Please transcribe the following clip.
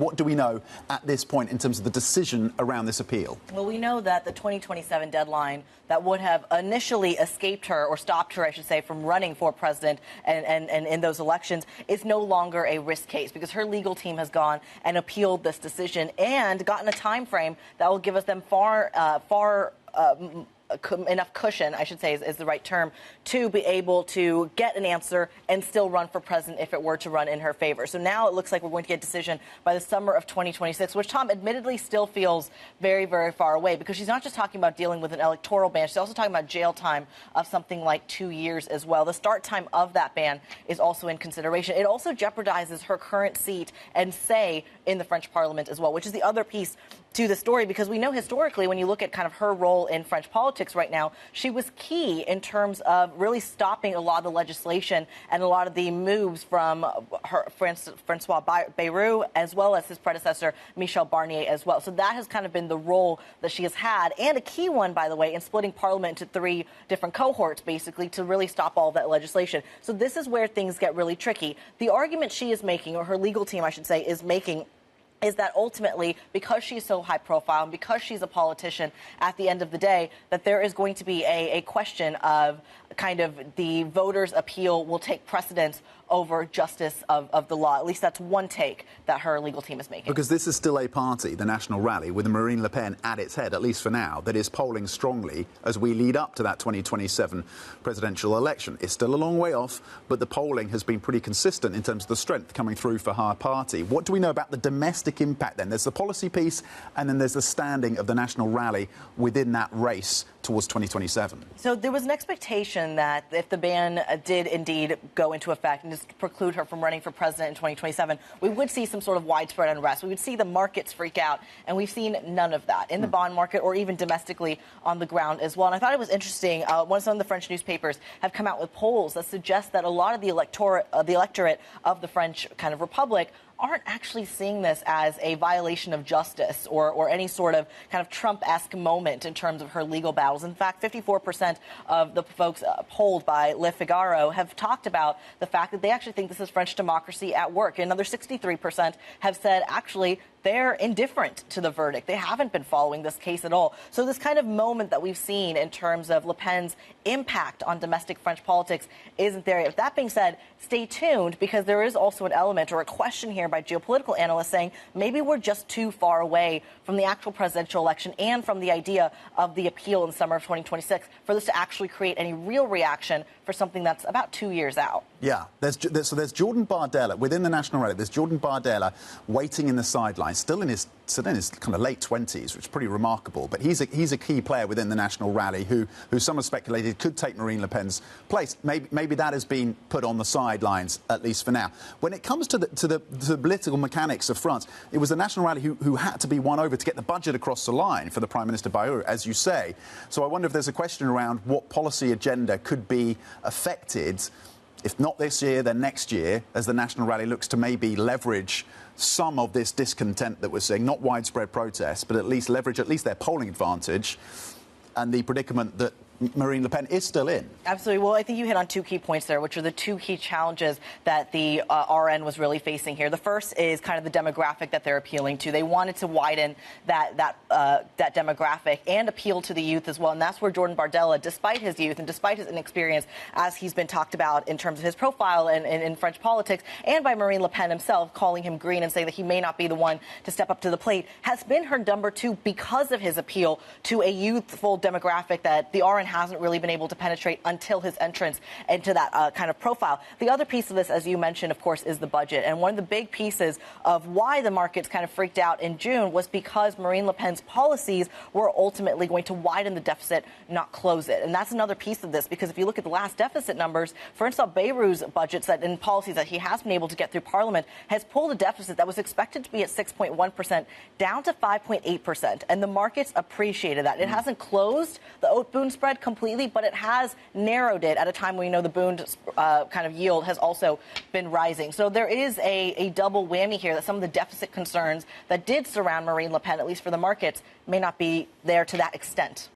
What do we know at this point in terms of the decision around this appeal? Well, we know that the 2027 deadline that would have initially escaped her, or stopped her, I should say, from running for president and in those elections is no longer a risk case, because her legal team has gone and appealed this decision and gotten a time frame that will give us them enough cushion, I should say is the right term, to be able to get an answer and still run for president if it were to run in her favor. So now it looks like we're going to get a decision by the summer of 2026, which Tom admittedly still feels very, very far away, because she's not just talking about dealing with an electoral ban. She's also talking about jail time of something like 2 years as well. The start time of that ban is also in consideration. It also jeopardizes her current seat and say in the French parliament as well, which is the other piece to the story, because we know historically, when you look at kind of her role in French politics right now, she was key in terms of really stopping a lot of the legislation and a lot of the moves from Francois Bayrou, as well as his predecessor, Michel Barnier, as well. So that has kind of been the role that she has had, and a key one, by the way, in splitting Parliament into 3 different cohorts, basically, to really stop all of that legislation. So this is where things get really tricky. The argument she is making, or her legal team, I should say, is making, is that ultimately, because she's so high profile and because she's a politician, at the end of the day, that there is going to be a question of kind of the voters' appeal will take precedence over justice of the law. At least that's one take that her legal team is making. Because this is still a party, the National Rally, with Marine Le Pen at its head, at least for now, that is polling strongly as we lead up to that 2027 presidential election. It's still a long way off, but the polling has been pretty consistent in terms of the strength coming through for her party. What do we know about the domestic impact then? There's the policy piece, and then there's the standing of the National Rally within that race towards 2027. So there was an expectation that if the ban did indeed go into effect and just preclude her from running for president in 2027, we would see some sort of widespread unrest. We would see the markets freak out, and we've seen none of that in the bond market or even domestically on the ground as well. And I thought it was interesting, some of the French newspapers have come out with polls that suggest that a lot of the electorate of the French kind of republic aren't actually seeing this as a violation of justice or any sort of kind of Trump-esque moment in terms of her legal battles. In fact, 54% of the folks polled by Le Figaro have talked about the fact that they actually think this is French democracy at work. Another 63% have said actually they're indifferent to the verdict. They haven't been following this case at all. So this kind of moment that we've seen in terms of Le Pen's impact on domestic French politics isn't there yet. That being said, stay tuned, because there is also an element or a question here by geopolitical analysts saying maybe we're just too far away from the actual presidential election and from the idea of the appeal in the summer of 2026 for this to actually create any real reaction for something that's about 2 years out. Yeah, there's Jordan Bardella within the National Rally. There's Jordan Bardella waiting in the sidelines, still in his kind of late 20s, which is pretty remarkable. But he's a key player within the National Rally who some have speculated could take Marine Le Pen's place. Maybe that has been put on the sidelines, at least for now. When it comes to the political mechanics of France, it was the National Rally who had to be won over to get the budget across the line for the Prime Minister Bayrou, as you say. So I wonder if there's a question around what policy agenda could be affected, if not this year, then next year, as the National Rally looks to maybe leverage some of this discontent that we're seeing, not widespread protests, but at least leverage their polling advantage and the predicament that Marine Le Pen is still in. Absolutely. Well, I think you hit on 2 key points there, which are the 2 key challenges that the RN was really facing here. The first is kind of the demographic that they're appealing to. They wanted to widen that demographic and appeal to the youth as well. And that's where Jordan Bardella, despite his youth and despite his inexperience, as he's been talked about in terms of his profile in French politics, and by Marine Le Pen himself, calling him green and saying that he may not be the one to step up to the plate, has been her number 2 because of his appeal to a youthful demographic that the RN hasn't really been able to penetrate until his entrance into that kind of profile. The other piece of this, as you mentioned, of course, is the budget. And one of the big pieces of why the markets kind of freaked out in June was because Marine Le Pen's policies were ultimately going to widen the deficit, not close it. And that's another piece of this, because if you look at the last deficit numbers, for instance, Bayrou's budgets and policies that he has been able to get through Parliament has pulled a deficit that was expected to be at 6.1% down to 5.8%. And the markets appreciated that. It hasn't closed the Oat-Boone spread completely, but it has narrowed it at a time when we know the Boone kind of yield has also been rising. So there is a double whammy here, that some of the deficit concerns that did surround Marine Le Pen, at least for the markets, may not be there to that extent.